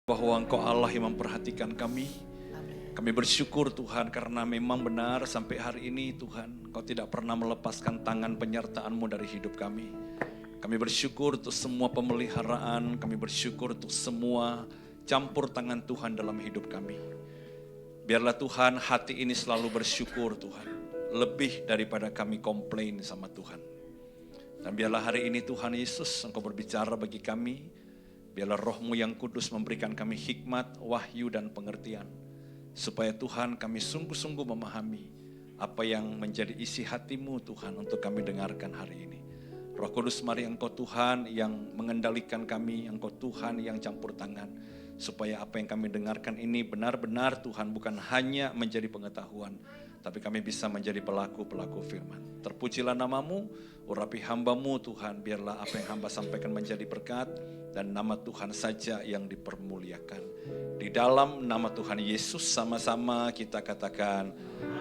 Bahwa Engkau Allah yang memperhatikan kami. Kami bersyukur Tuhan karena memang benar sampai hari ini Tuhan Engkau tidak pernah melepaskan tangan penyertaan-Mu dari hidup kami. Kami bersyukur untuk semua pemeliharaan, kami bersyukur untuk semua campur tangan Tuhan dalam hidup kami. Biarlah Tuhan hati ini selalu bersyukur Tuhan, lebih daripada kami komplain sama Tuhan. Dan biarlah hari ini Tuhan Yesus Engkau berbicara bagi kami. Biarlah Roh-Mu yang kudus memberikan kami hikmat, wahyu, dan pengertian. Supaya Tuhan kami sungguh-sungguh memahami apa yang menjadi isi hati-Mu Tuhan untuk kami dengarkan hari ini. Roh Kudus mari Engkau Tuhan yang mengendalikan kami, Engkau Tuhan yang campur tangan. Supaya apa yang kami dengarkan ini benar-benar Tuhan bukan hanya menjadi pengetahuan. Tapi kami bisa menjadi pelaku-pelaku firman. Terpujilah nama-Mu, urapi hamba-Mu Tuhan. Biarlah apa yang hamba sampaikan menjadi berkat. Dan nama Tuhan saja yang dipermuliakan. Di dalam nama Tuhan Yesus sama-sama kita katakan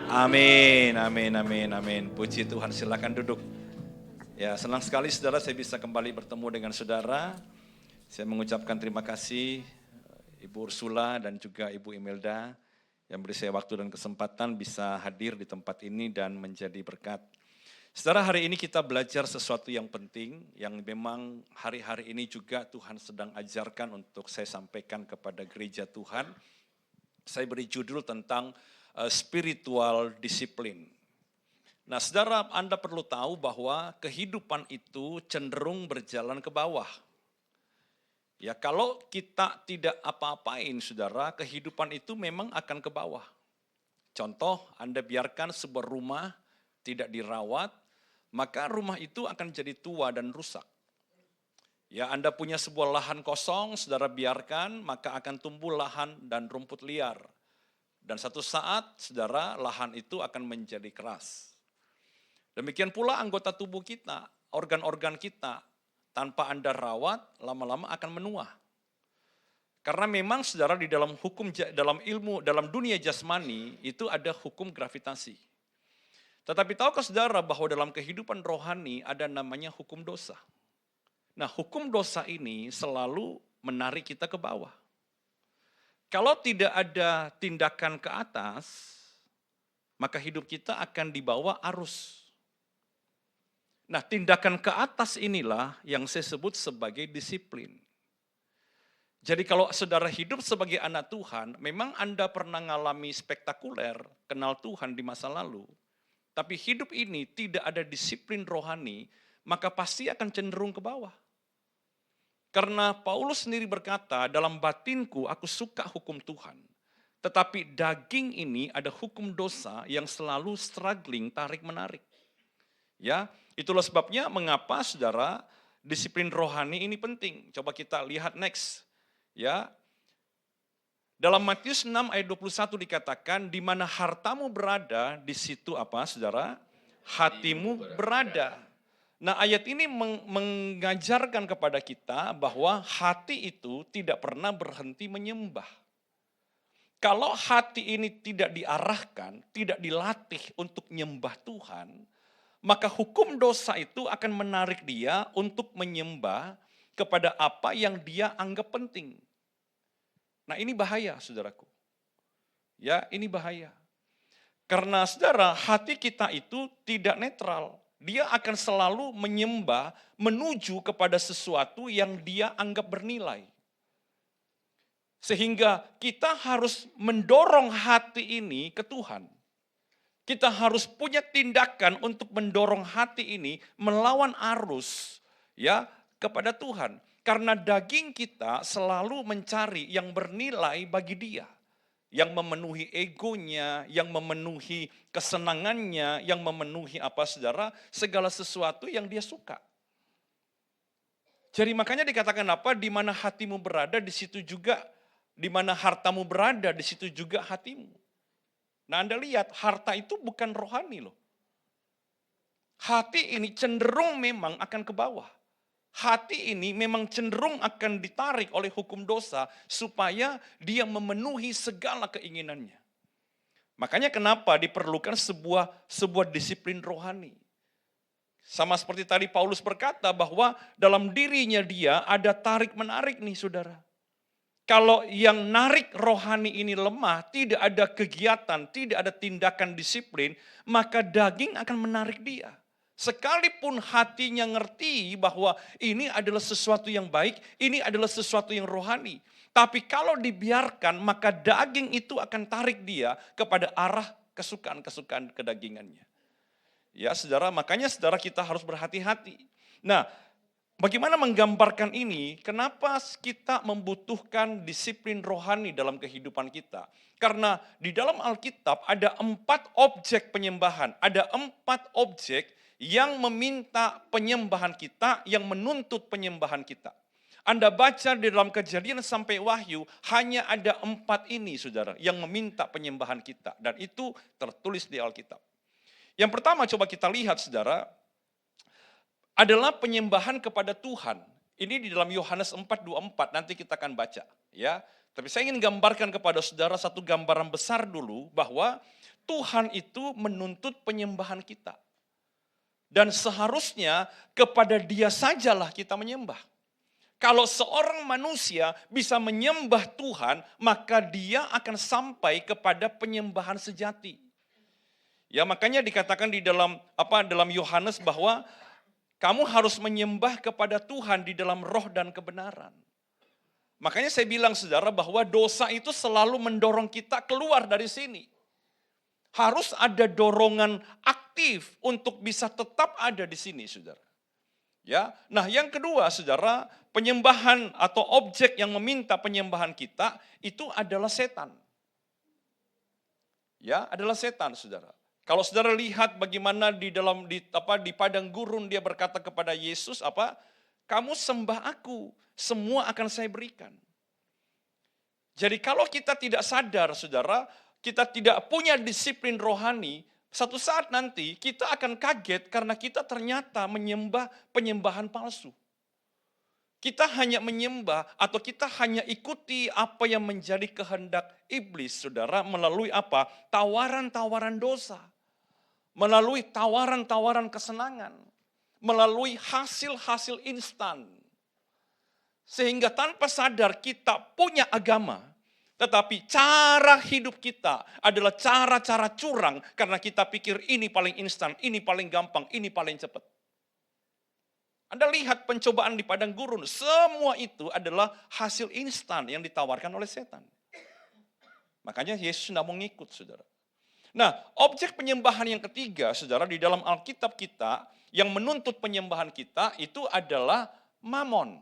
amin, amin, amin, amin. Puji Tuhan, silakan duduk. Ya, senang sekali saudara saya bisa kembali bertemu dengan saudara. Saya mengucapkan terima kasih Ibu Ursula dan juga Ibu Imelda yang beri saya waktu dan kesempatan bisa hadir di tempat ini dan menjadi berkat. Saudara, hari ini kita belajar sesuatu yang penting, yang memang hari-hari ini juga Tuhan sedang ajarkan untuk saya sampaikan kepada gereja Tuhan. Saya beri judul tentang spiritual disiplin. Nah, saudara, Anda perlu tahu bahwa kehidupan itu cenderung berjalan ke bawah. Ya, kalau kita tidak apa-apain, saudara, kehidupan itu memang akan ke bawah. Contoh, Anda biarkan sebuah rumah tidak dirawat, maka rumah itu akan jadi tua dan rusak. Ya, Anda punya sebuah lahan kosong, saudara biarkan, maka akan tumbuh lahan dan rumput liar. Dan satu saat, saudara, lahan itu akan menjadi keras. Demikian pula anggota tubuh kita, organ-organ kita, tanpa Anda rawat, lama-lama akan menua. Karena memang, saudara, di dalam hukum, dalam ilmu, dalam dunia jasmani, itu ada hukum gravitasi. Tetapi tahukah saudara bahwa dalam kehidupan rohani ada namanya hukum dosa. Nah, hukum dosa ini selalu menarik kita ke bawah. Kalau tidak ada tindakan ke atas, maka hidup kita akan dibawa arus. Nah, tindakan ke atas inilah yang saya sebut sebagai disiplin. Jadi kalau saudara hidup sebagai anak Tuhan, memang Anda pernah mengalami spektakuler, kenal Tuhan di masa lalu, tapi hidup ini tidak ada disiplin rohani, maka pasti akan cenderung ke bawah. Karena Paulus sendiri berkata, dalam batinku aku suka hukum Tuhan. Tetapi daging ini ada hukum dosa yang selalu struggling, tarik-menarik. Ya, itulah sebabnya mengapa saudara disiplin rohani ini penting. Coba kita lihat next. Ya, dalam Matius 6 ayat 21 dikatakan, di mana hartamu berada, di situ apa saudara? Hatimu berada. Nah, ayat ini mengajarkan kepada kita bahwa hati itu tidak pernah berhenti menyembah. Kalau hati ini tidak diarahkan, tidak dilatih untuk menyembah Tuhan, maka hukum dosa itu akan menarik dia untuk menyembah kepada apa yang dia anggap penting. Nah, ini bahaya, saudaraku. Ya, ini bahaya. Karena saudara, hati kita itu tidak netral. Dia akan selalu menyembah, menuju kepada sesuatu yang dia anggap bernilai. Sehingga kita harus mendorong hati ini ke Tuhan. Kita harus punya tindakan untuk mendorong hati ini melawan arus ya kepada Tuhan. Karena daging kita selalu mencari yang bernilai bagi dia. Yang memenuhi egonya, yang memenuhi kesenangannya, yang memenuhi apa saudara, segala sesuatu yang dia suka. Jadi makanya dikatakan apa, di mana hatimu berada, di situ juga, di mana hartamu berada, di situ juga hatimu. Nah, Anda lihat, harta itu bukan rohani loh. Hati ini cenderung memang akan ke bawah. Hati ini memang cenderung akan ditarik oleh hukum dosa supaya dia memenuhi segala keinginannya. Makanya kenapa diperlukan sebuah disiplin rohani. Sama seperti tadi Paulus berkata bahwa dalam dirinya dia ada tarik-menarik nih saudara. Kalau yang narik rohani ini lemah, tidak ada kegiatan, tidak ada tindakan disiplin, maka daging akan menarik dia. Sekalipun hatinya ngerti bahwa ini adalah sesuatu yang baik, ini adalah sesuatu yang rohani. Tapi kalau dibiarkan, maka daging itu akan tarik dia kepada arah kesukaan-kesukaan kedagingannya. Ya saudara, makanya saudara kita harus berhati-hati. Nah, bagaimana menggambarkan ini? Kenapa kita membutuhkan disiplin rohani dalam kehidupan kita? Karena di dalam Alkitab ada 4 objek penyembahan. Ada 4 objek yang meminta penyembahan kita, yang menuntut penyembahan kita. Anda baca di dalam Kejadian sampai Wahyu, hanya ada 4 ini saudara, yang meminta penyembahan kita. Dan itu tertulis di Alkitab. Yang pertama coba kita lihat saudara, adalah penyembahan kepada Tuhan. Ini di dalam Yohanes 4:24, nanti kita akan baca. Ya. Tapi saya ingin gambarkan kepada saudara satu gambaran besar dulu, bahwa Tuhan itu menuntut penyembahan kita. Dan seharusnya kepada Dia sajalah kita menyembah. Kalau seorang manusia bisa menyembah Tuhan, maka dia akan sampai kepada penyembahan sejati. Ya, makanya dikatakan di dalam Yohanes bahwa kamu harus menyembah kepada Tuhan di dalam roh dan kebenaran. Makanya saya bilang saudara bahwa dosa itu selalu mendorong kita keluar dari sini. Harus ada dorongan aktif untuk bisa tetap ada di sini saudara. Ya, nah yang kedua saudara, penyembahan atau objek yang meminta penyembahan kita itu adalah setan. Ya, adalah setan saudara. Kalau saudara lihat bagaimana di padang gurun dia berkata kepada Yesus, kamu sembah aku, semua akan saya berikan. Jadi kalau kita tidak sadar saudara, kita tidak punya disiplin rohani, satu saat nanti kita akan kaget karena kita ternyata menyembah penyembahan palsu. Kita hanya menyembah atau kita hanya ikuti apa yang menjadi kehendak iblis saudara, melalui tawaran-tawaran dosa. Melalui tawaran-tawaran kesenangan, melalui hasil-hasil instan. Sehingga tanpa sadar kita punya agama, tetapi cara hidup kita adalah cara-cara curang karena kita pikir ini paling instan, ini paling gampang, ini paling cepat. Anda lihat pencobaan di padang gurun, semua itu adalah hasil instan yang ditawarkan oleh setan. Makanya Yesus tidak mau ngikut saudara. Nah, objek penyembahan yang ketiga, saudara, di dalam Alkitab kita, yang menuntut penyembahan kita, itu adalah mamon.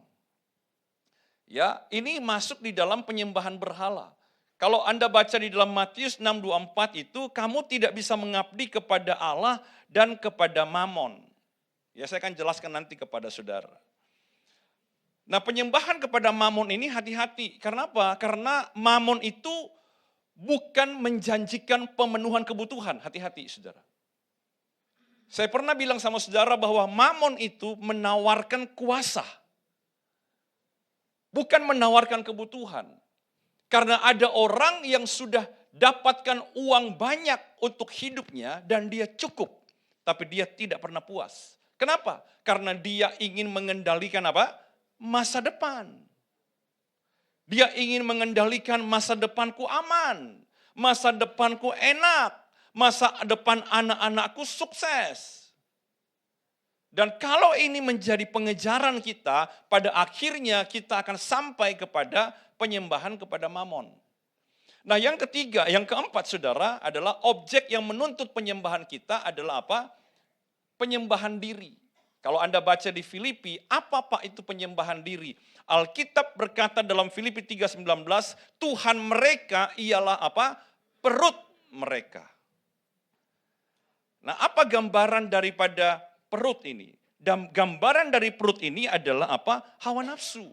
Ya, ini masuk di dalam penyembahan berhala. Kalau Anda baca di dalam Matius 6:24 itu, kamu tidak bisa mengabdi kepada Allah dan kepada mamon. Ya, saya akan jelaskan nanti kepada saudara. Nah, penyembahan kepada mamon ini hati-hati. Karena apa? Karena mamon itu bukan menjanjikan pemenuhan kebutuhan, hati-hati saudara. Saya pernah bilang sama saudara bahwa mamon itu menawarkan kuasa. Bukan menawarkan kebutuhan. Karena ada orang yang sudah dapatkan uang banyak untuk hidupnya dan dia cukup. Tapi dia tidak pernah puas. Kenapa? Karena dia ingin mengendalikan masa depan. Dia ingin mengendalikan masa depanku aman, masa depanku enak, masa depan anak-anakku sukses. Dan kalau ini menjadi pengejaran kita, pada akhirnya kita akan sampai kepada penyembahan kepada mamon. Nah yang ketiga, yang keempat saudara adalah objek yang menuntut penyembahan kita adalah penyembahan diri. Kalau Anda baca di Filipi, apa itu penyembahan diri? Alkitab berkata dalam Filipi 3:19, Tuhan mereka ialah perut mereka. Nah, apa gambaran daripada perut ini? Dan gambaran dari perut ini adalah hawa nafsu,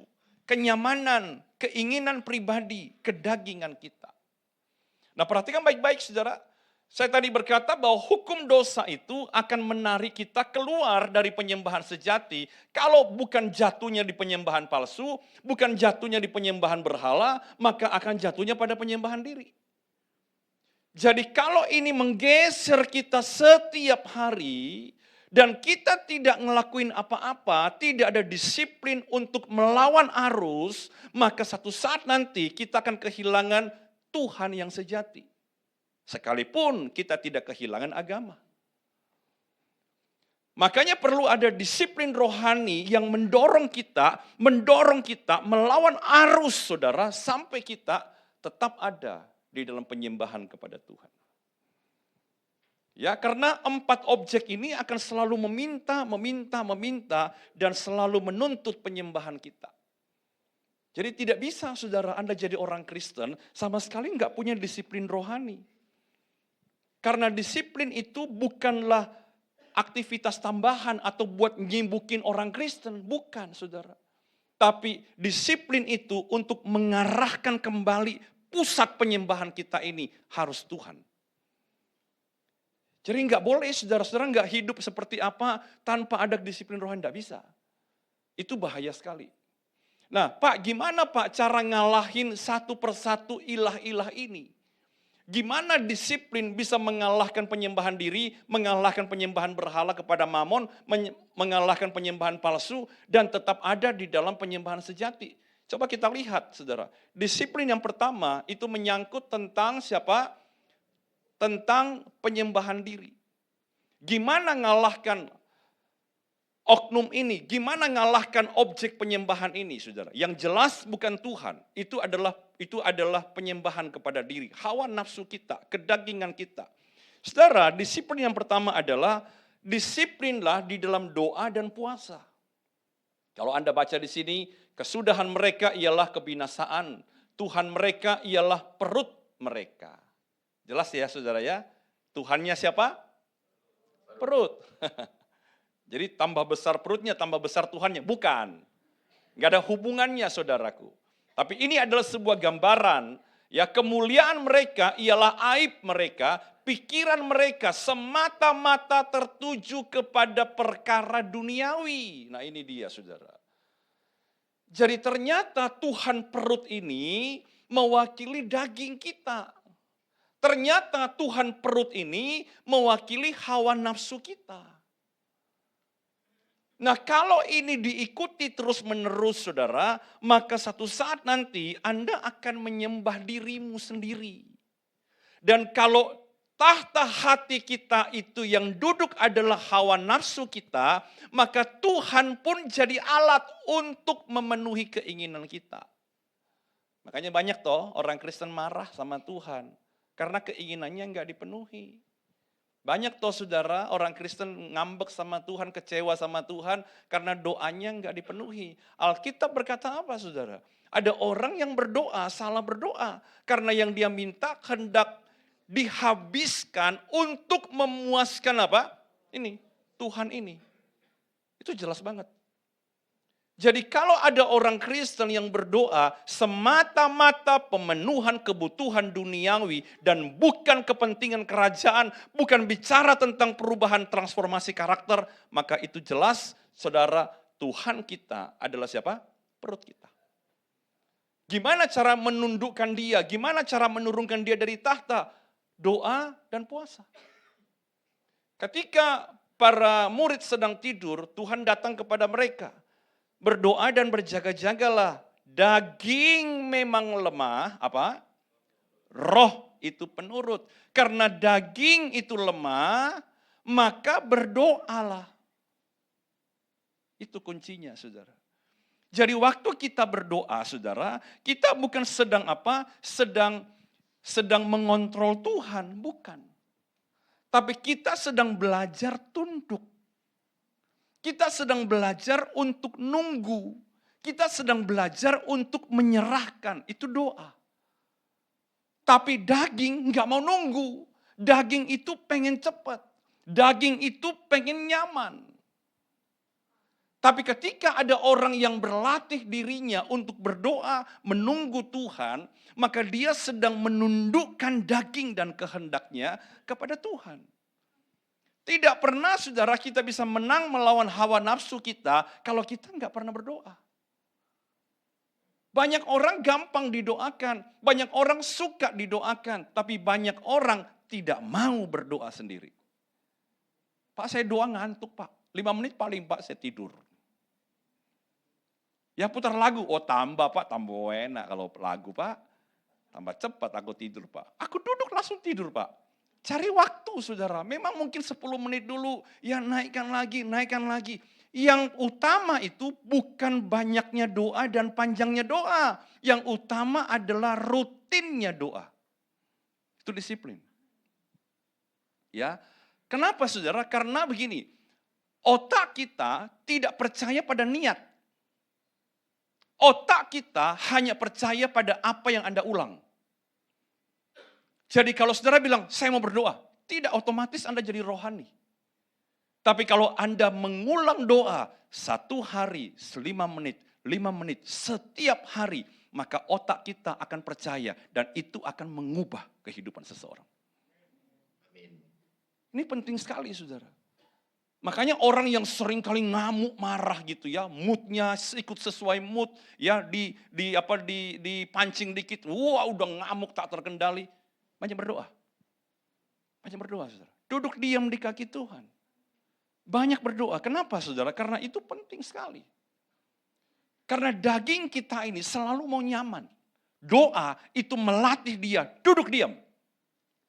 kenyamanan, keinginan pribadi, kedagingan kita. Nah, perhatikan baik-baik saudara. Saya tadi berkata bahwa hukum dosa itu akan menarik kita keluar dari penyembahan sejati. Kalau bukan jatuhnya di penyembahan palsu, bukan jatuhnya di penyembahan berhala, maka akan jatuhnya pada penyembahan diri. Jadi kalau ini menggeser kita setiap hari, dan kita tidak ngelakuin apa-apa, tidak ada disiplin untuk melawan arus, maka satu saat nanti kita akan kehilangan Tuhan yang sejati. Sekalipun kita tidak kehilangan agama. Makanya perlu ada disiplin rohani yang mendorong kita melawan arus, saudara, sampai kita tetap ada di dalam penyembahan kepada Tuhan. Ya, karena 4 objek ini akan selalu meminta dan selalu menuntut penyembahan kita. Jadi tidak bisa, saudara, Anda jadi orang Kristen sama sekali nggak punya disiplin rohani. Karena disiplin itu bukanlah aktivitas tambahan atau buat nyimbukin orang Kristen, bukan, saudara. Tapi disiplin itu untuk mengarahkan kembali pusat penyembahan kita ini harus Tuhan. Jadi nggak boleh saudara-saudara nggak hidup seperti apa tanpa ada disiplin rohani, nggak bisa. Itu bahaya sekali. Nah, Pak, gimana Pak cara ngalahin satu persatu ilah-ilah ini? Gimana disiplin bisa mengalahkan penyembahan diri, mengalahkan penyembahan berhala kepada Mamon, mengalahkan penyembahan palsu, dan tetap ada di dalam penyembahan sejati? Coba kita lihat, saudara. Disiplin yang pertama itu menyangkut tentang siapa? Tentang penyembahan diri. Gimana ngalahkan oknum ini? Gimana ngalahkan objek penyembahan ini, saudara? Yang jelas bukan Tuhan. Itu adalah penyembahan kepada diri. Hawa nafsu kita, kedagingan kita. Saudara, disiplin yang pertama adalah disiplinlah di dalam doa dan puasa. Kalau Anda baca di sini, kesudahan mereka ialah kebinasaan. Tuhan mereka ialah perut mereka. Jelas ya saudara ya, Tuhannya siapa? Perut. Jadi tambah besar perutnya, tambah besar Tuhannya. Bukan. Nggak ada hubungannya saudaraku. Tapi ini adalah sebuah gambaran, ya kemuliaan mereka ialah aib mereka, pikiran mereka semata-mata tertuju kepada perkara duniawi. Nah ini dia saudara. Jadi ternyata Tuhan perut ini mewakili daging kita. Ternyata Tuhan perut ini mewakili hawa nafsu kita. Nah kalau ini diikuti terus menerus saudara, maka satu saat nanti Anda akan menyembah dirimu sendiri. Dan kalau tahta hati kita itu yang duduk adalah hawa nafsu kita, maka Tuhan pun jadi alat untuk memenuhi keinginan kita. Makanya banyak toh orang Kristen marah sama Tuhan. Karena keinginannya enggak dipenuhi. Banyak toh saudara orang Kristen ngambek sama Tuhan, kecewa sama Tuhan karena doanya enggak dipenuhi. Alkitab berkata apa saudara? Ada orang yang berdoa, salah berdoa. Karena yang dia minta hendak dihabiskan untuk memuaskan apa? Ini, Tuhan ini. Itu jelas banget. Jadi kalau ada orang Kristen yang berdoa semata-mata pemenuhan kebutuhan duniawi dan bukan kepentingan kerajaan, bukan bicara tentang perubahan transformasi karakter, maka itu jelas saudara Tuhan kita adalah siapa? Perut kita. Gimana cara menundukkan dia? Gimana cara menurunkan dia dari tahta? Doa dan puasa. Ketika para murid sedang tidur, Tuhan datang kepada mereka. Berdoa dan berjaga-jagalah. Daging memang lemah, apa? Roh itu penurut. Karena daging itu lemah, maka berdoalah. Itu kuncinya, saudara. Jadi waktu kita berdoa, saudara, kita bukan sedang apa? Sedang mengontrol Tuhan, bukan. Tapi kita sedang belajar tunduk. Kita sedang belajar untuk nunggu. Kita sedang belajar untuk menyerahkan. Itu doa. Tapi daging nggak mau nunggu. Daging itu pengen cepat. Daging itu pengen nyaman. Tapi ketika ada orang yang berlatih dirinya untuk berdoa, menunggu Tuhan, maka dia sedang menundukkan daging dan kehendaknya kepada Tuhan. Tidak pernah saudara kita bisa menang melawan hawa nafsu kita kalau kita nggak pernah berdoa. Banyak orang gampang didoakan, banyak orang suka didoakan, tapi banyak orang tidak mau berdoa sendiri. Pak saya doa ngantuk Pak, 5 menit paling Pak saya tidur. Ya putar lagu, oh tambah Pak, tambah enak kalau lagu Pak. Tambah cepat aku tidur Pak. Aku duduk langsung tidur Pak. Cari waktu saudara, memang mungkin 10 menit dulu, ya naikkan lagi. Yang utama itu bukan banyaknya doa dan panjangnya doa. Yang utama adalah rutinnya doa. Itu disiplin. Ya, kenapa saudara? Karena begini, otak kita tidak percaya pada niat. Otak kita hanya percaya pada apa yang Anda ulang. Jadi kalau saudara bilang, saya mau berdoa, tidak otomatis Anda jadi rohani. Tapi kalau Anda mengulang doa 1 hari, 5 menit, setiap hari, maka otak kita akan percaya dan itu akan mengubah kehidupan seseorang. Ini penting sekali saudara. Makanya orang yang sering kali ngamuk, marah gitu ya, moodnya ikut sesuai mood, ya dipancing dikit, wah udah ngamuk tak terkendali. Banyak berdoa. Saudara. Duduk diam di kaki Tuhan. Banyak berdoa. Kenapa saudara? Karena itu penting sekali. Karena daging kita ini selalu mau nyaman. Doa itu melatih dia duduk diam.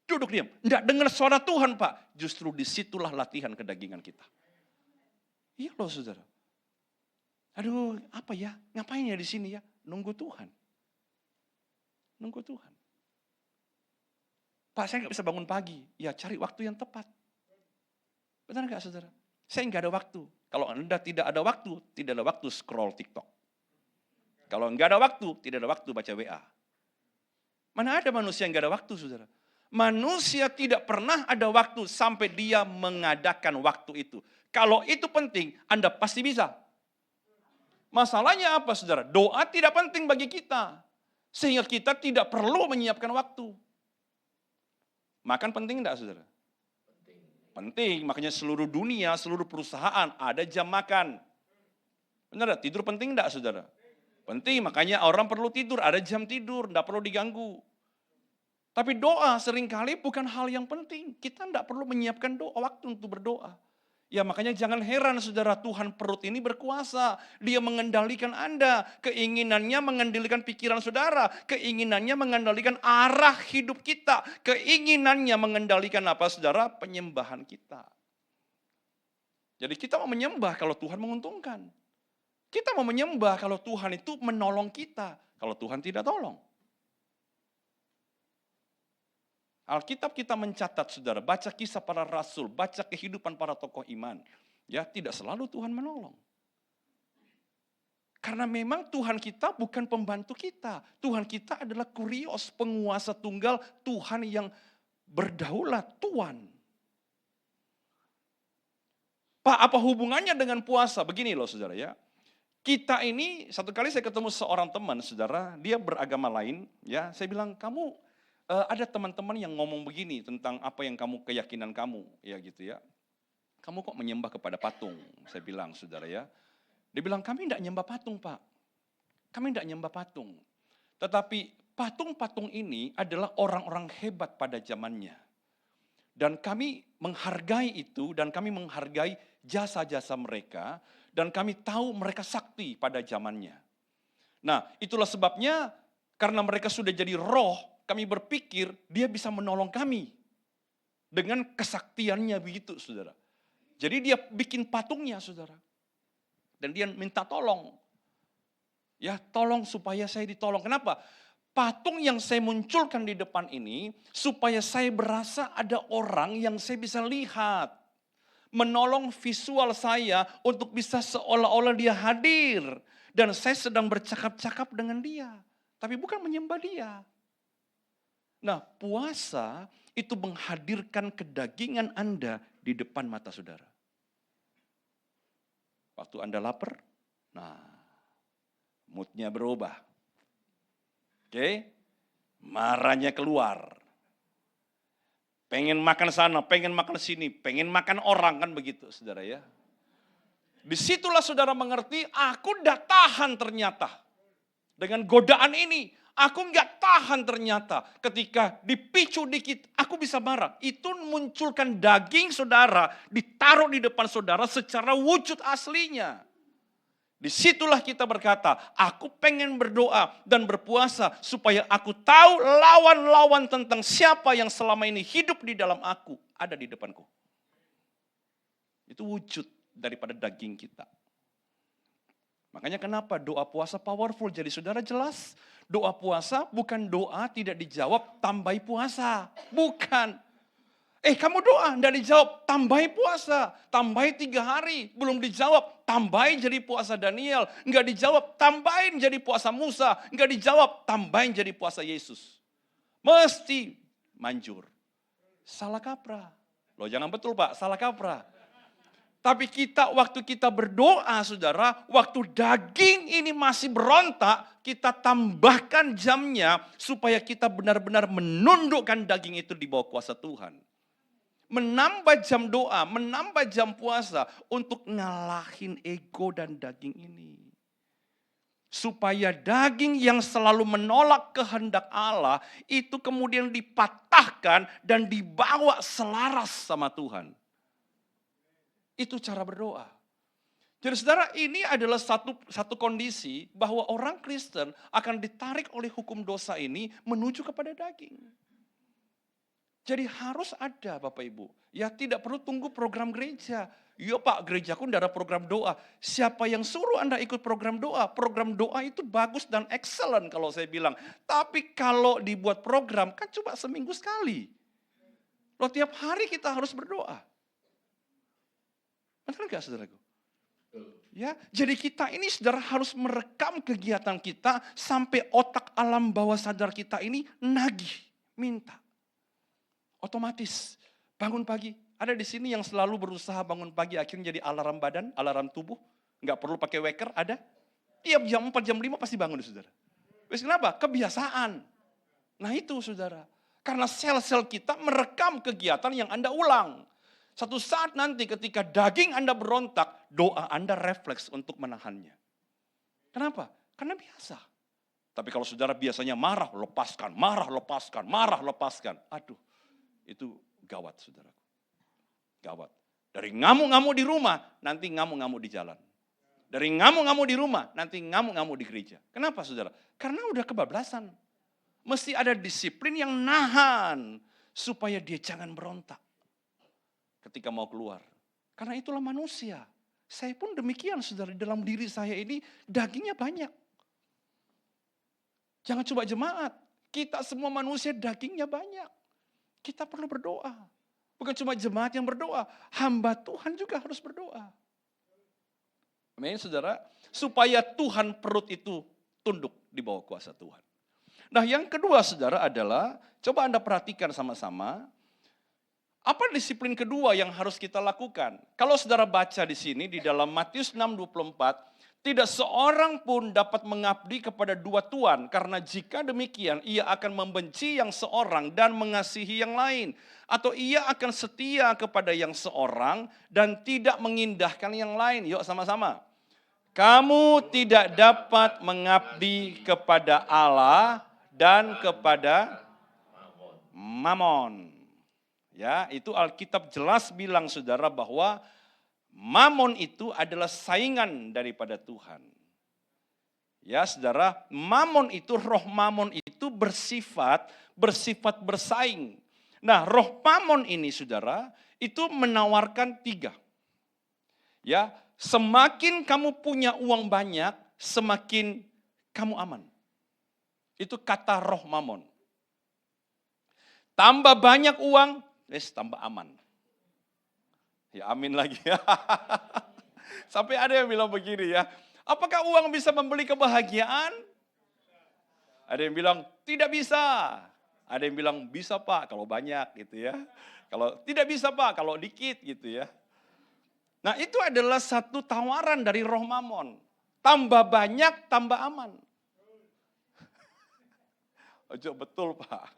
Tidak dengar suara Tuhan Pak. Justru disitulah latihan kedagingan kita. Iya loh saudara. Aduh apa ya? Ngapain ya di sini ya? Nunggu Tuhan. Pak saya nggak bisa bangun pagi. Ya cari waktu yang tepat. Benar nggak saudara? Saya nggak ada waktu. Kalau Anda tidak ada waktu scroll TikTok. Kalau nggak ada waktu, tidak ada waktu baca WA. Mana ada manusia yang nggak ada waktu saudara? Manusia tidak pernah ada waktu sampai dia mengadakan waktu itu. Kalau itu penting, Anda pasti bisa. Masalahnya apa saudara? Doa tidak penting bagi kita. Sehingga kita tidak perlu menyiapkan waktu. Makan penting enggak saudara? Penting. Makanya seluruh dunia, seluruh perusahaan ada jam makan. Benar enggak? Tidur penting enggak saudara? Penting. Makanya orang perlu tidur, ada jam tidur, enggak perlu diganggu. Tapi doa seringkali bukan hal yang penting. Kita tidak perlu menyiapkan waktu untuk berdoa. Ya makanya jangan heran saudara, Tuhan perut ini berkuasa. Dia mengendalikan Anda. Keinginannya mengendalikan pikiran saudara. Keinginannya mengendalikan arah hidup kita. Keinginannya mengendalikan apa saudara? Penyembahan kita. Jadi kita mau menyembah kalau Tuhan menguntungkan. Kita mau menyembah kalau Tuhan itu menolong kita. Kalau Tuhan tidak tolong. Alkitab kita mencatat saudara, baca kisah para rasul, baca kehidupan para tokoh iman. Ya, tidak selalu Tuhan menolong. Karena memang Tuhan kita bukan pembantu kita. Tuhan kita adalah kurios, penguasa tunggal, Tuhan yang berdaulat, Tuhan. Pak, apa hubungannya dengan puasa? Begini loh saudara ya. Kita ini, satu kali saya ketemu seorang teman saudara, dia beragama lain. Ya, saya bilang, kamu ada teman-teman yang ngomong begini tentang apa yang keyakinan kamu, ya gitu ya. Kamu kok menyembah kepada patung? Saya bilang, saudara ya. Dia bilang, kami tidak nyembah patung Pak. Kami tidak nyembah patung. Tetapi patung-patung ini adalah orang-orang hebat pada zamannya. Dan kami menghargai itu, dan kami menghargai jasa-jasa mereka, dan kami tahu mereka sakti pada zamannya. Nah, itulah sebabnya karena mereka sudah jadi roh, kami berpikir dia bisa menolong kami dengan kesaktiannya begitu, saudara. Jadi dia bikin patungnya, saudara. Dan dia minta tolong. Ya, tolong supaya saya ditolong. Kenapa? Patung yang saya munculkan di depan ini supaya saya berasa ada orang yang saya bisa lihat. Menolong visual saya untuk bisa seolah-olah dia hadir. Dan saya sedang bercakap-cakap dengan dia. Tapi bukan menyembah dia. Nah, puasa itu menghadirkan kedagingan Anda di depan mata saudara. Waktu Anda lapar, nah, moodnya berubah. Oke, marahnya keluar. Pengen makan sana, pengen makan sini, pengen makan orang, kan begitu saudara ya. Disitulah saudara mengerti, aku udah tahan ternyata. Dengan godaan ini, Aku nggak tahan ternyata ketika dipicu dikit, aku bisa marah. Itu munculkan daging saudara, ditaruh di depan saudara secara wujud aslinya. Disitulah kita berkata, aku pengen berdoa dan berpuasa supaya aku tahu lawan-lawan tentang siapa yang selama ini hidup di dalam aku ada di depanku. Itu wujud daripada daging kita. Makanya kenapa doa puasa powerful. Jadi saudara jelas, doa puasa bukan doa tidak dijawab, tambahi puasa. Bukan. Kamu doa, tidak dijawab, tambahi puasa. Tambahi 3 hari, belum dijawab, tambahin jadi puasa Daniel. Enggak dijawab, tambahin jadi puasa Musa. Enggak dijawab, tambahin jadi puasa Yesus. Mesti manjur. Salah kaprah. Loh jangan betul Pak, salah kaprah. Tapi waktu kita berdoa saudara, waktu daging ini masih berontak, kita tambahkan jamnya supaya kita benar-benar menundukkan daging itu di bawah kuasa Tuhan. Menambah jam doa, menambah jam puasa untuk ngalahin ego dan daging ini. Supaya daging yang selalu menolak kehendak Allah itu kemudian dipatahkan dan dibawa selaras sama Tuhan. Itu cara berdoa. Jadi saudara, ini adalah satu kondisi bahwa orang Kristen akan ditarik oleh hukum dosa ini menuju kepada daging. Jadi harus ada Bapak Ibu. Ya tidak perlu tunggu program gereja. Yo Pak, gerejaku tidak ada program doa. Siapa yang suruh Anda ikut program doa? Program doa itu bagus dan excellent kalau saya bilang. Tapi kalau dibuat program kan cuma seminggu sekali. Loh tiap hari kita harus berdoa. Benar gak saudaraku? Ya, jadi kita ini saudara harus merekam kegiatan kita sampai otak alam bawah sadar kita ini nagih, minta. Otomatis bangun pagi. Ada di sini yang selalu berusaha bangun pagi akhirnya jadi alarm badan, alarm tubuh. Nggak perlu pakai wecker, ada. Tiap jam 4, jam 5 pasti bangun saudara. Wes kenapa? Kebiasaan. Nah itu saudara. Karena sel-sel kita merekam kegiatan yang Anda ulang. Satu saat nanti ketika daging Anda berontak, doa Anda refleks untuk menahannya. Kenapa? Karena biasa. Tapi kalau saudara biasanya marah, lepaskan, marah, lepaskan, marah, lepaskan. Aduh, itu gawat saudara. Gawat. Dari ngamuk-ngamuk di rumah, nanti ngamuk-ngamuk di jalan. Dari ngamuk-ngamuk di rumah, nanti ngamuk-ngamuk di gereja. Kenapa saudara? Karena udah kebablasan. Mesti ada disiplin yang nahan, supaya dia jangan berontak ketika mau keluar. Karena itulah manusia. Saya pun demikian saudara, dalam diri saya ini dagingnya banyak. Jangan coba jemaat, kita semua manusia dagingnya banyak. Kita perlu berdoa. Bukan cuma jemaat yang berdoa, hamba Tuhan juga harus berdoa. Amin saudara, supaya Tuhan perut itu tunduk di bawah kuasa Tuhan. Nah yang kedua saudara adalah, coba Anda perhatikan sama-sama, apa disiplin kedua yang harus kita lakukan? Kalau saudara baca di sini di dalam Matius 6:24, tidak seorang pun dapat mengabdi kepada 2 tuan, karena jika demikian ia akan membenci yang seorang dan mengasihi yang lain, atau ia akan setia kepada yang seorang dan tidak mengindahkan yang lain. Yuk sama-sama. Kamu tidak dapat mengabdi kepada Allah dan kepada Mamon. Ya, itu Alkitab jelas bilang saudara bahwa Mamon itu adalah saingan daripada Tuhan. Ya, saudara, Mamon itu, roh Mamon itu bersifat bersaing. Nah, roh Mamon ini saudara, itu menawarkan 3. Ya, semakin kamu punya uang banyak, semakin kamu aman. Itu kata roh Mamon. Tambah banyak uang, tambah aman. Ya amin lagi. Sampai ada yang bilang begini ya, apakah uang bisa membeli kebahagiaan? Ada yang bilang tidak bisa. Ada yang bilang bisa Pak kalau banyak gitu ya. Kalau tidak bisa Pak kalau dikit gitu ya. Nah itu adalah satu tawaran dari roh Mamon. Tambah banyak, tambah aman. Ojo betul Pak.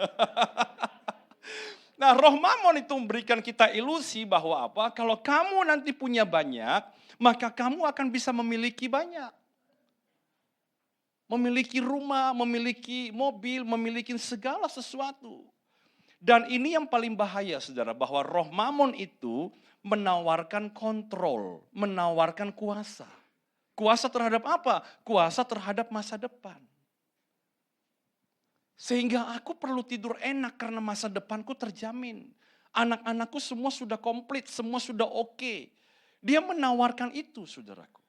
Nah roh Mamon itu memberikan kita ilusi bahwa apa? Kalau kamu nanti punya banyak, maka kamu akan bisa memiliki banyak. memiliki rumah, memiliki mobil, memiliki segala sesuatu. Dan ini yang paling bahaya saudara, bahwa roh mamon itu menawarkan kontrol, menawarkan kuasa. Kuasa terhadap apa? Kuasa terhadap masa depan. Sehingga aku perlu tidur enak karena masa depanku terjamin. Anak-anakku semua sudah komplit, semua sudah oke. Dia menawarkan itu saudaraku.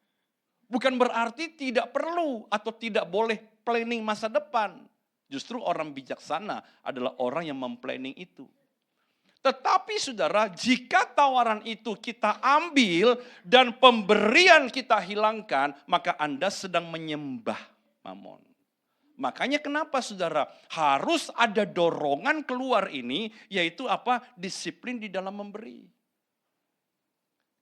Bukan berarti tidak perlu atau tidak boleh planning masa depan. Justru orang bijaksana adalah orang yang memplanning itu. Tetapi saudara, jika tawaran itu kita ambil dan pemberian kita hilangkan, maka Anda sedang menyembah mamon. Makanya kenapa saudara harus ada dorongan keluar ini, yaitu apa? Disiplin di dalam memberi.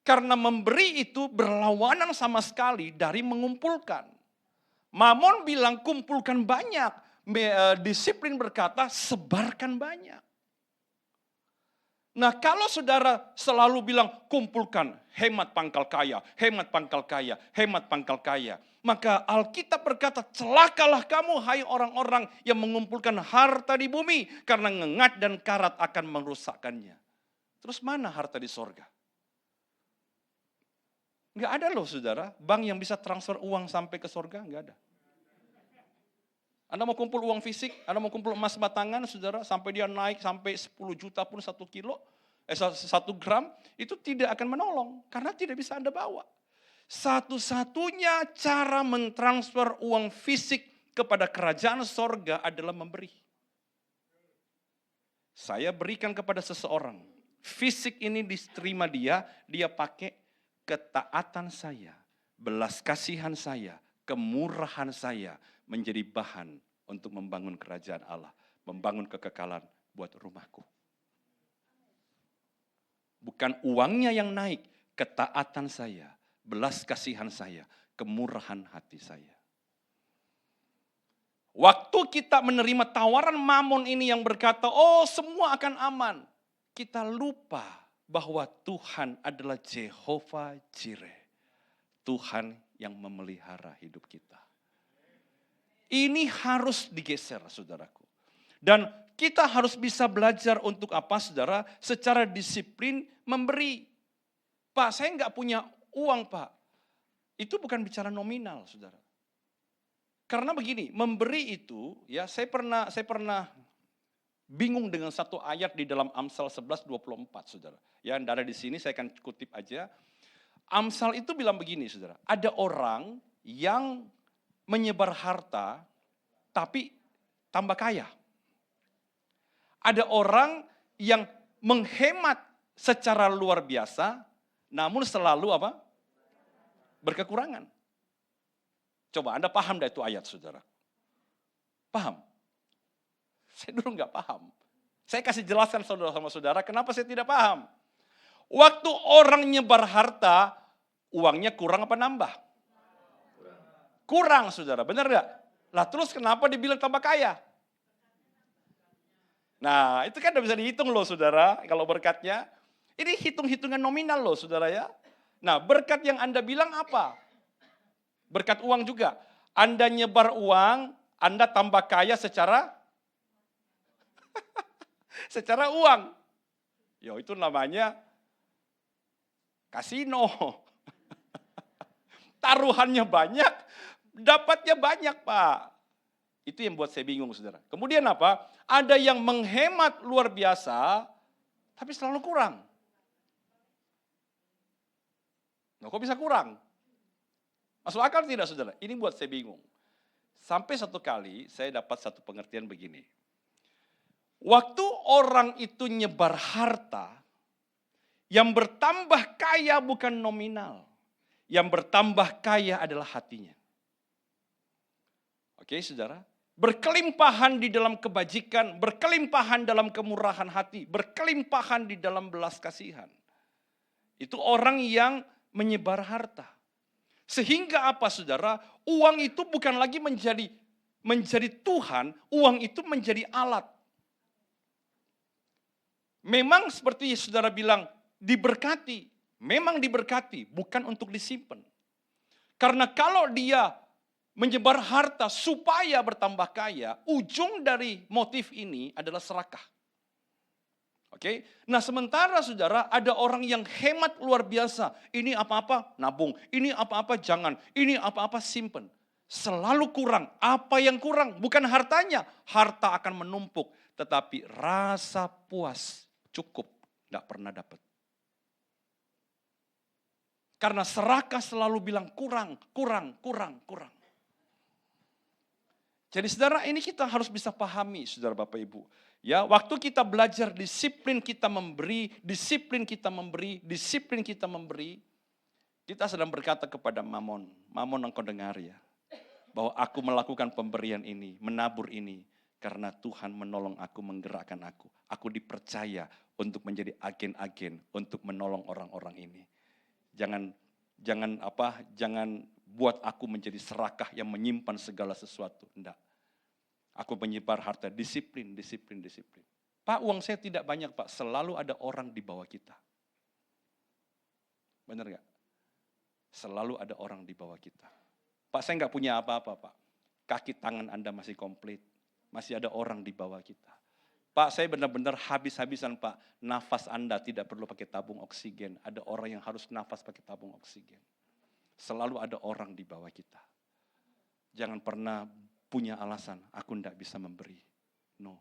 Karena memberi itu berlawanan sama sekali dari mengumpulkan. Mamon bilang kumpulkan banyak, disiplin berkata sebarkan banyak. Nah kalau saudara selalu bilang kumpulkan, hemat pangkal kaya, hemat pangkal kaya, hemat pangkal kaya. Maka Alkitab berkata celakalah kamu hai orang-orang yang mengumpulkan harta di bumi. Karena ngengat dan karat akan merusakkannya. Terus mana harta di sorga? Enggak ada loh saudara, bank yang bisa transfer uang sampai ke sorga, enggak ada. Anda mau kumpul uang fisik, Anda mau kumpul emas batangan saudara, sampai dia naik sampai 10 juta pun 1 gram, itu tidak akan menolong, karena tidak bisa Anda bawa. Satu-satunya cara mentransfer uang fisik kepada kerajaan sorga adalah memberi. Saya berikan kepada seseorang, fisik ini diterima dia pakai ketaatan saya, belas kasihan saya, kemurahan saya menjadi bahan untuk membangun kerajaan Allah, membangun kekekalan buat rumahku. Bukan uangnya yang naik, ketaatan saya, belas kasihan saya, kemurahan hati saya. Waktu kita menerima tawaran mamon ini yang berkata, oh semua akan aman, kita lupa bahwa Tuhan adalah Jehovah Jireh. Tuhan yang memelihara hidup kita. Ini harus digeser saudaraku. Dan kita harus bisa belajar untuk apa saudara? Secara disiplin memberi. Pak saya nggak punya uang pak. Itu bukan bicara nominal saudara. Karena begini, memberi itu ya saya pernah bingung dengan satu ayat di dalam Amsal 11:24 saudara. Ya, Anda ada di sini saya akan kutip aja. Amsal itu bilang begini saudara. Ada orang yang menyebar harta tapi tambah kaya. Ada orang yang menghemat secara luar biasa namun selalu apa? Berkekurangan. Coba Anda paham dah itu ayat saudara. Paham? Saya dulu nggak paham. Saya kasih jelaskan saudara sama saudara, kenapa saya tidak paham. Waktu orang nyebar harta, uangnya kurang apa nambah? Kurang saudara, benar nggak? Lah terus kenapa dibilang tambah kaya? Nah itu kan udah bisa dihitung loh saudara, kalau berkatnya. Ini hitung-hitungan nominal loh saudara ya. Nah berkat yang Anda bilang apa? Berkat uang juga. Anda nyebar uang, Anda tambah kaya secara uang. Ya itu namanya kasino. Taruhannya banyak, dapatnya banyak Pak. Itu yang buat saya bingung saudara. Kemudian apa? Ada yang menghemat luar biasa, tapi selalu kurang. Nah, kok bisa kurang? Masuk akal tidak saudara? Ini buat saya bingung. Sampai satu kali saya dapat satu pengertian begini. Waktu orang itu nyebar harta, yang bertambah kaya bukan nominal. Yang bertambah kaya adalah hatinya. Oke saudara? Berkelimpahan di dalam kebajikan, berkelimpahan dalam kemurahan hati, berkelimpahan di dalam belas kasihan. Itu orang yang menyebar harta. Sehingga apa saudara? Uang itu bukan lagi menjadi Tuhan, uang itu menjadi alat. Memang seperti saudara bilang, diberkati. Memang diberkati, bukan untuk disimpan. Karena kalau dia menyebar harta supaya bertambah kaya, ujung dari motif ini adalah serakah. Oke, nah sementara saudara ada orang yang hemat luar biasa. Ini apa-apa nabung, ini apa-apa jangan, ini apa-apa simpen. Selalu kurang. Apa yang kurang? Bukan hartanya. Harta akan menumpuk. Tetapi rasa puas cukup. Tidak pernah dapat. Karena serakah selalu bilang kurang, kurang, kurang, kurang. Jadi saudara ini kita harus bisa pahami saudara Bapak Ibu. Ya, waktu kita belajar disiplin kita memberi, disiplin kita memberi, disiplin kita memberi, kita sedang berkata kepada Mamon, Mamon engkau dengar ya, bahwa aku melakukan pemberian ini, menabur ini, karena Tuhan menolong aku, menggerakkan aku. Aku dipercaya untuk menjadi agen-agen, untuk menolong orang-orang ini. Jangan buat aku menjadi serakah yang menyimpan segala sesuatu. Enggak. Aku menyebar harta, disiplin. Pak, uang saya tidak banyak Pak, selalu ada orang di bawah kita. Benar gak? Selalu ada orang di bawah kita. Pak, saya nggak punya apa-apa Pak. Kaki tangan Anda masih komplit. Masih ada orang di bawah kita. Pak, saya benar-benar habis-habisan Pak. Nafas Anda tidak perlu pakai tabung oksigen. Ada orang yang harus nafas pakai tabung oksigen. Selalu ada orang di bawah kita. Jangan pernah punya alasan, aku tidak bisa memberi. No.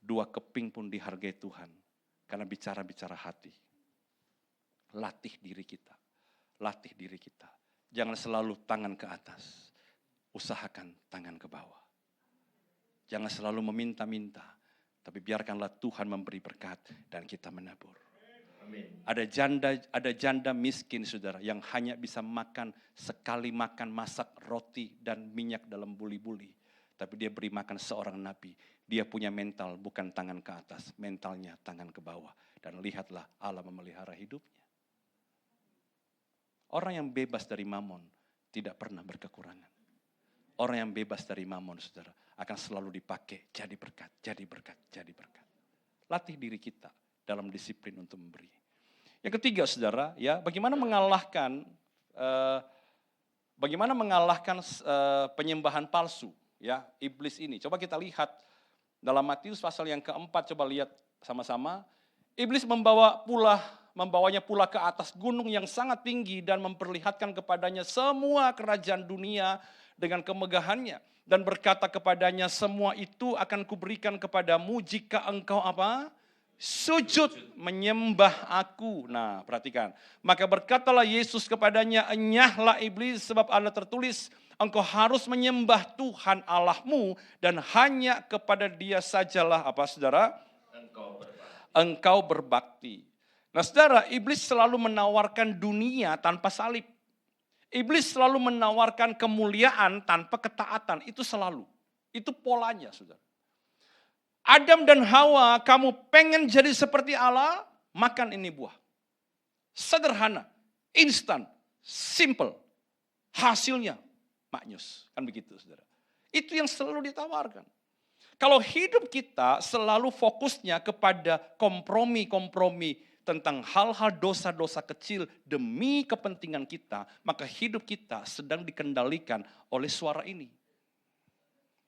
2 keping pun dihargai Tuhan. Karena bicara-bicara hati. Latih diri kita. Latih diri kita. Jangan selalu tangan ke atas. Usahakan tangan ke bawah. Jangan selalu meminta-minta. Tapi biarkanlah Tuhan memberi berkat dan kita menabur. Amin. Ada janda miskin saudara yang hanya bisa makan sekali makan masak roti dan minyak dalam buli-buli. Tapi dia beri makan seorang nabi. Dia punya mental bukan tangan ke atas, mentalnya tangan ke bawah. Dan lihatlah Allah memelihara hidupnya. Orang yang bebas dari mamon tidak pernah berkekurangan. Orang yang bebas dari mamon saudara akan selalu dipakai jadi berkat, jadi berkat, jadi berkat. Latih diri kita dalam disiplin untuk memberi. Yang ketiga saudara, ya bagaimana mengalahkan penyembahan palsu, ya iblis ini. Coba kita lihat dalam Matius pasal yang keempat, coba lihat sama-sama. Iblis membawanya pula ke atas gunung yang sangat tinggi dan memperlihatkan kepadanya semua kerajaan dunia dengan kemegahannya. Dan berkata kepadanya, semua itu akan kuberikan kepadamu jika engkau apa? Sujud menyembah aku. Nah perhatikan. Maka berkatalah Yesus kepadanya, enyahlah iblis sebab ada tertulis, engkau harus menyembah Tuhan Allahmu dan hanya kepada Dia sajalah apa saudara? Engkau berbakti. Nah saudara, iblis selalu menawarkan dunia tanpa salib. Iblis selalu menawarkan kemuliaan tanpa ketaatan. Itu selalu. Itu polanya saudara. Adam dan Hawa, kamu pengen jadi seperti Allah, makan ini buah. Sederhana, instan, simple. Hasilnya maknyus. Kan begitu saudara. Itu yang selalu ditawarkan. Kalau hidup kita selalu fokusnya kepada kompromi-kompromi tentang hal-hal dosa-dosa kecil demi kepentingan kita, maka hidup kita sedang dikendalikan oleh suara ini.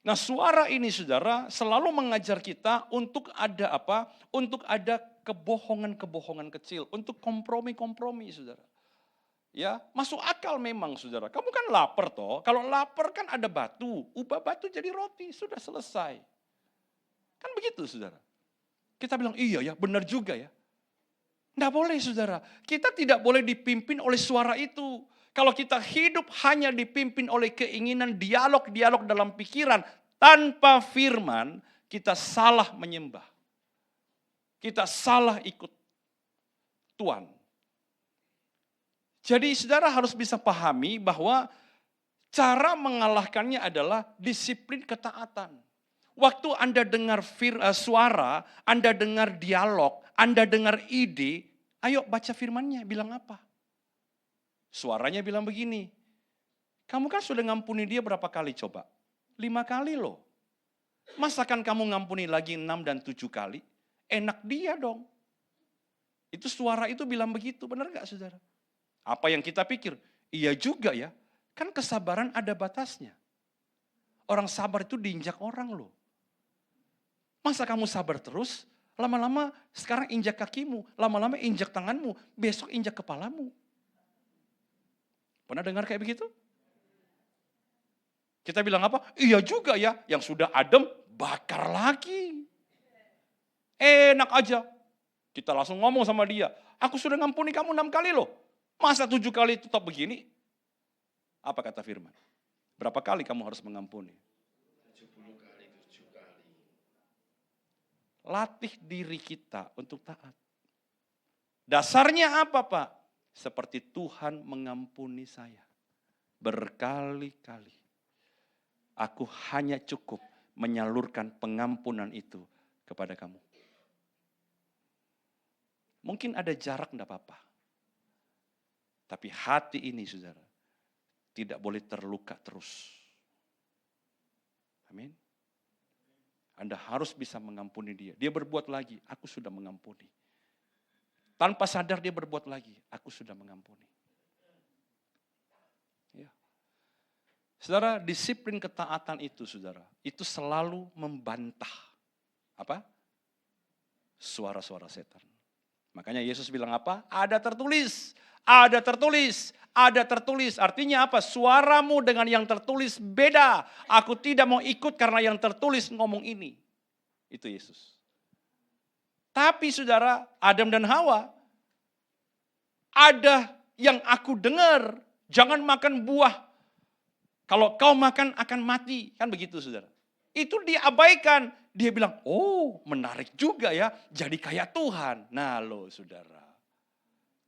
Nah suara ini saudara selalu mengajar kita untuk ada apa? Untuk ada kebohongan-kebohongan kecil. Untuk kompromi-kompromi saudara. Ya, masuk akal memang saudara. Kamu kan lapar toh. Kalau lapar kan ada batu. Ubah batu jadi roti. Sudah selesai. Kan begitu saudara. Kita bilang iya ya benar juga ya. Nggak boleh saudara. Kita tidak boleh dipimpin oleh suara itu. Kalau kita hidup hanya dipimpin oleh keinginan dialog-dialog dalam pikiran tanpa firman, kita salah menyembah. Kita salah ikut Tuhan. Jadi saudara harus bisa pahami bahwa cara mengalahkannya adalah disiplin ketaatan. Waktu Anda dengar suara, Anda dengar dialog, Anda dengar ide, ayo baca firmannya, bilang apa? Suaranya bilang begini, kamu kan sudah ngampuni dia berapa kali coba? 5 kali loh. Masakan kamu ngampuni lagi 6 dan 7 kali? Enak dia dong. Itu suara itu bilang begitu, benar gak saudara? Apa yang kita pikir? Iya juga ya, Kan kesabaran ada batasnya. Orang sabar itu diinjak orang loh. Masa kamu sabar terus, lama-lama sekarang injak kakimu, lama-lama injak tanganmu, besok injak kepalamu. Pernah dengar kayak begitu? Kita bilang apa? Iya juga ya, yang sudah adem bakar lagi. Enak aja. Kita langsung ngomong sama dia, aku sudah ngampuni kamu 6 kali loh. Masa 7 kali tetap begini? Apa kata firman? Berapa kali kamu harus mengampuni? 70 kali, 7 kali. Latih diri kita untuk taat. Dasarnya apa Pak? Seperti Tuhan mengampuni saya. Berkali-kali. Aku hanya cukup menyalurkan pengampunan itu kepada kamu. Mungkin ada jarak enggak apa-apa. Tapi hati ini saudara, tidak boleh terluka terus. Amin. Anda harus bisa mengampuni dia. Dia berbuat lagi, aku sudah mengampuni. Tanpa sadar dia berbuat lagi, aku sudah mengampuni. Ya. Saudara, disiplin ketaatan itu saudara, itu selalu membantah. Apa? Suara-suara setan. Makanya Yesus bilang apa? Ada tertulis, ada tertulis, ada tertulis. Artinya apa? Suaramu dengan yang tertulis beda. Aku tidak mau ikut karena yang tertulis ngomong ini. Itu Yesus. Tapi saudara, Adam dan Hawa, ada yang aku dengar, jangan makan buah. Kalau kau makan akan mati. Kan begitu saudara. Itu diabaikan. Dia bilang, oh menarik juga ya, jadi kayak Tuhan. Nah loh saudara.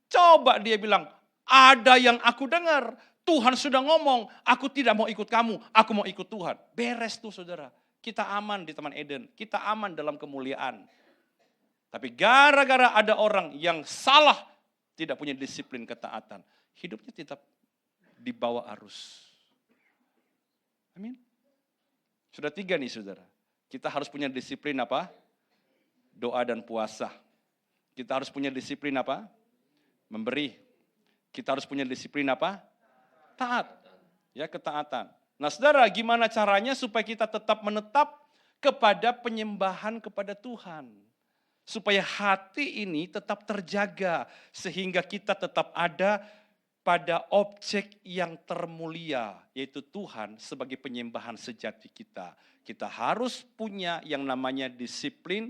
Coba dia bilang, ada yang aku dengar. Tuhan sudah ngomong, aku tidak mau ikut kamu, aku mau ikut Tuhan. Beres tuh saudara. Kita aman di Taman Eden, kita aman dalam kemuliaan. Tapi gara-gara ada orang yang salah, tidak punya disiplin ketaatan, hidupnya tetap di bawah arus. Amin. Sudah 3 nih saudara. Kita harus punya disiplin apa? Doa dan puasa. Kita harus punya disiplin apa? Memberi. Kita harus punya disiplin apa? Taat. Ya, ketaatan. Nah saudara, gimana caranya supaya kita tetap menetap kepada penyembahan kepada Tuhan? Supaya hati ini tetap terjaga, sehingga kita tetap ada pada objek yang termulia, yaitu Tuhan sebagai penyembahan sejati kita. Kita harus punya yang namanya disiplin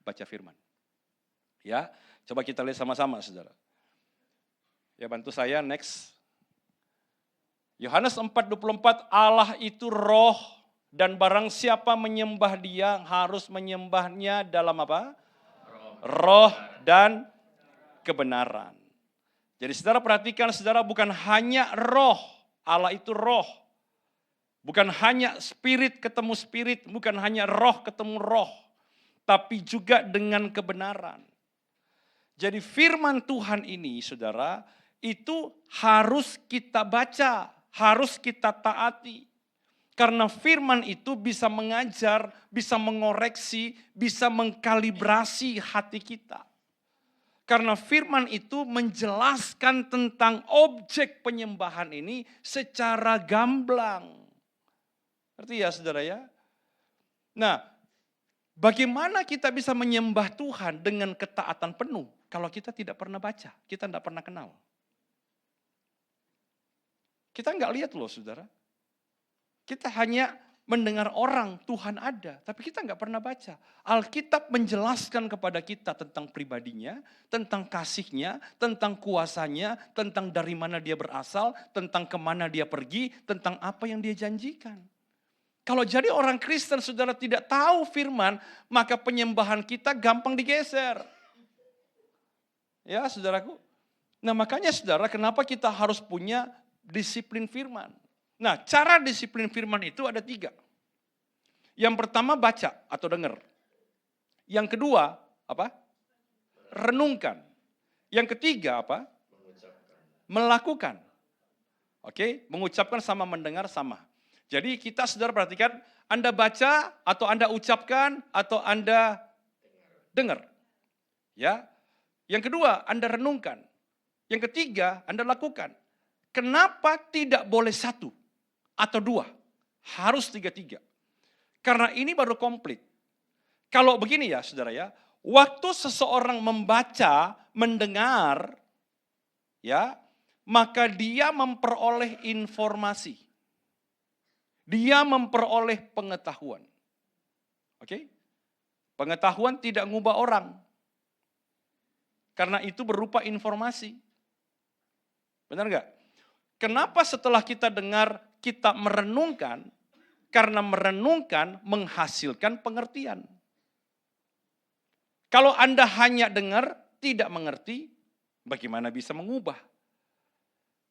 baca firman. Ya, coba kita lihat sama-sama saudara. Ya, bantu saya next. Yohanes 4:24, Allah itu roh dan barang siapa menyembah dia harus menyembahnya dalam apa? Roh dan kebenaran. Jadi saudara perhatikan saudara, bukan hanya roh, Allah itu roh. Bukan hanya spirit ketemu spirit, bukan hanya roh ketemu roh. Tapi juga dengan kebenaran. Jadi firman Tuhan ini saudara, itu harus kita baca, harus kita taati. Karena firman itu bisa mengajar, bisa mengoreksi, bisa mengkalibrasi hati kita. Karena firman itu menjelaskan tentang objek penyembahan ini secara gamblang. Ngerti ya saudara ya? Nah, bagaimana kita bisa menyembah Tuhan dengan ketaatan penuh kalau kita tidak pernah baca, kita tidak pernah kenal. Kita nggak lihat loh saudara. Kita hanya mendengar orang Tuhan ada, tapi kita nggak pernah baca. Alkitab menjelaskan kepada kita tentang pribadinya, tentang kasihnya, tentang kuasanya, tentang dari mana dia berasal, tentang kemana dia pergi, tentang apa yang dia janjikan. Kalau jadi orang Kristen saudara tidak tahu firman, maka penyembahan kita gampang digeser. Ya saudaraku. Nah makanya saudara, kenapa kita harus punya disiplin firman. Nah cara disiplin firman itu ada 3. Yang pertama baca atau dengar. Yang kedua apa? Renungkan. Yang ketiga apa? Melakukan. Oke, mengucapkan sama mendengar sama. Jadi kita saudara perhatikan, Anda baca atau Anda ucapkan atau Anda dengar. Ya. Yang kedua, Anda renungkan. Yang ketiga, Anda lakukan. kenapa tidak boleh satu atau dua? Harus tiga-tiga. Karena ini baru komplit. Kalau begini ya saudara ya, waktu seseorang membaca, mendengar, ya, maka dia memperoleh informasi. Dia memperoleh pengetahuan. Oke? Pengetahuan tidak ngubah orang. Karena itu berupa informasi. Benar nggak? Kenapa setelah kita dengar, kita merenungkan? Karena merenungkan menghasilkan pengertian. Kalau Anda hanya dengar, tidak mengerti, bagaimana bisa mengubah?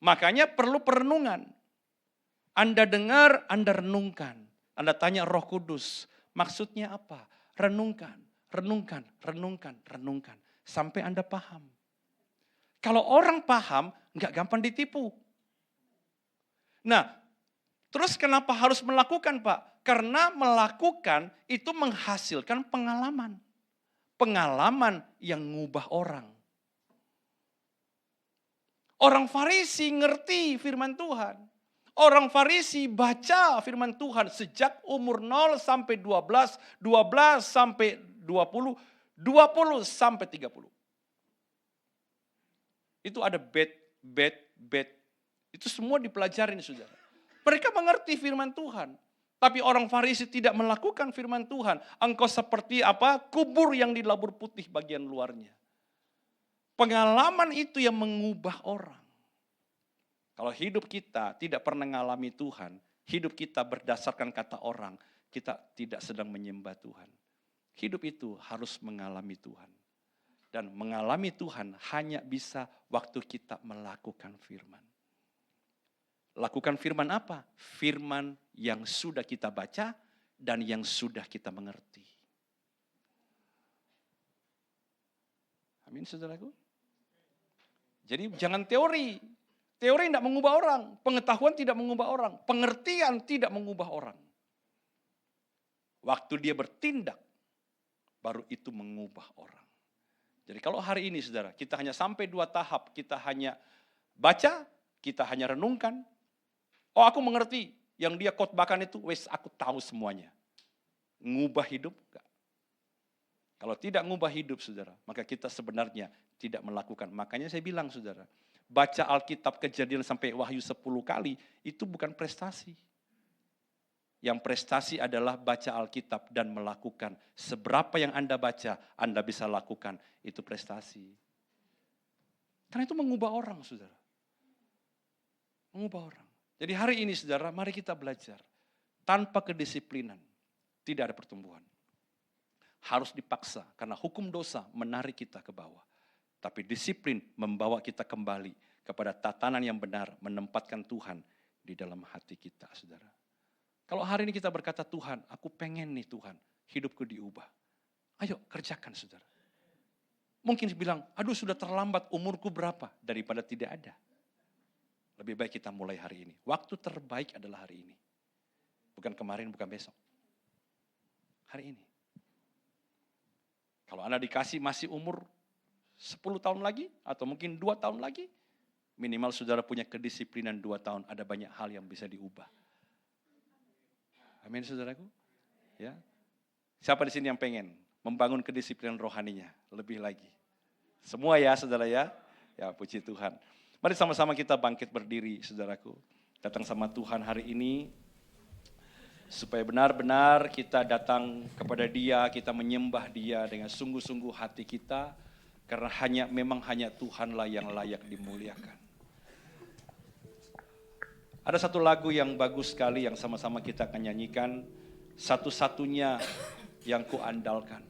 Makanya perlu perenungan. Anda dengar, Anda renungkan. Anda tanya Roh Kudus, maksudnya apa? Renungkan, renungkan, renungkan, renungkan. Sampai Anda paham. Kalau orang paham, nggak gampang ditipu. Nah, terus kenapa harus melakukan, Pak? Karena melakukan itu menghasilkan pengalaman. Pengalaman yang ngubah orang. Orang Farisi ngerti firman Tuhan. Orang Farisi baca firman Tuhan sejak umur 0 sampai 12, 12 sampai 20, 20 sampai 30. Itu ada bet. Itu semua dipelajarin, saudara. Mereka mengerti firman Tuhan. Tapi orang Farisi tidak melakukan firman Tuhan. Engkau seperti apa? Kubur yang dilabur putih bagian luarnya. Pengalaman itu yang mengubah orang. Kalau hidup kita tidak pernah mengalami Tuhan, hidup kita berdasarkan kata orang, kita tidak sedang menyembah Tuhan. Hidup itu harus mengalami Tuhan. Dan mengalami Tuhan hanya bisa waktu kita melakukan firman. Lakukan firman apa? Firman yang sudah kita baca dan yang sudah kita mengerti. Amin, saudaraku. Jadi jangan teori. Teori tidak mengubah orang. Pengetahuan tidak mengubah orang. Pengertian tidak mengubah orang. Waktu dia bertindak, baru itu mengubah orang. Jadi kalau hari ini saudara, kita hanya sampai 2 tahap. Kita hanya baca, kita hanya renungkan. Oh, aku mengerti yang dia khotbahkan itu, wes aku tahu semuanya. Ngubah hidup enggak? Kalau tidak ngubah hidup saudara, maka kita sebenarnya tidak melakukan. Makanya saya bilang saudara, baca Alkitab Kejadian sampai Wahyu 10 kali, itu bukan prestasi. Yang prestasi adalah baca Alkitab dan melakukan. Seberapa yang Anda baca, Anda bisa lakukan, itu prestasi. Karena itu mengubah orang saudara. Mengubah orang. Jadi hari ini saudara, mari kita belajar. Tanpa kedisiplinan, tidak ada pertumbuhan. Harus dipaksa, karena hukum dosa menarik kita ke bawah. Tapi disiplin membawa kita kembali kepada tatanan yang benar, menempatkan Tuhan di dalam hati kita saudara. Kalau hari ini kita berkata, Tuhan, aku pengen nih Tuhan, hidupku diubah. Ayo kerjakan saudara. Mungkin bilang, aduh sudah terlambat, umurku berapa? Daripada tidak ada. Lebih baik kita mulai hari ini. Waktu terbaik adalah hari ini. Bukan kemarin, bukan besok. Hari ini. Kalau Anda dikasih masih umur 10 tahun lagi, atau mungkin 2 tahun lagi, minimal saudara punya kedisiplinan 2 tahun, ada banyak hal yang bisa diubah. Amin saudaraku. Ya. Siapa di sini yang pengen membangun kedisiplinan rohaninya lebih lagi? Semua ya saudara ya. Ya puji Tuhan. Mari sama-sama kita bangkit berdiri, saudaraku. Datang sama Tuhan hari ini, supaya benar-benar kita datang kepada Dia, kita menyembah Dia dengan sungguh-sungguh hati kita, karena memang hanya Tuhanlah yang layak dimuliakan. Ada satu lagu yang bagus sekali yang sama-sama kita akan nyanyikan, satu-satunya yang kuandalkan.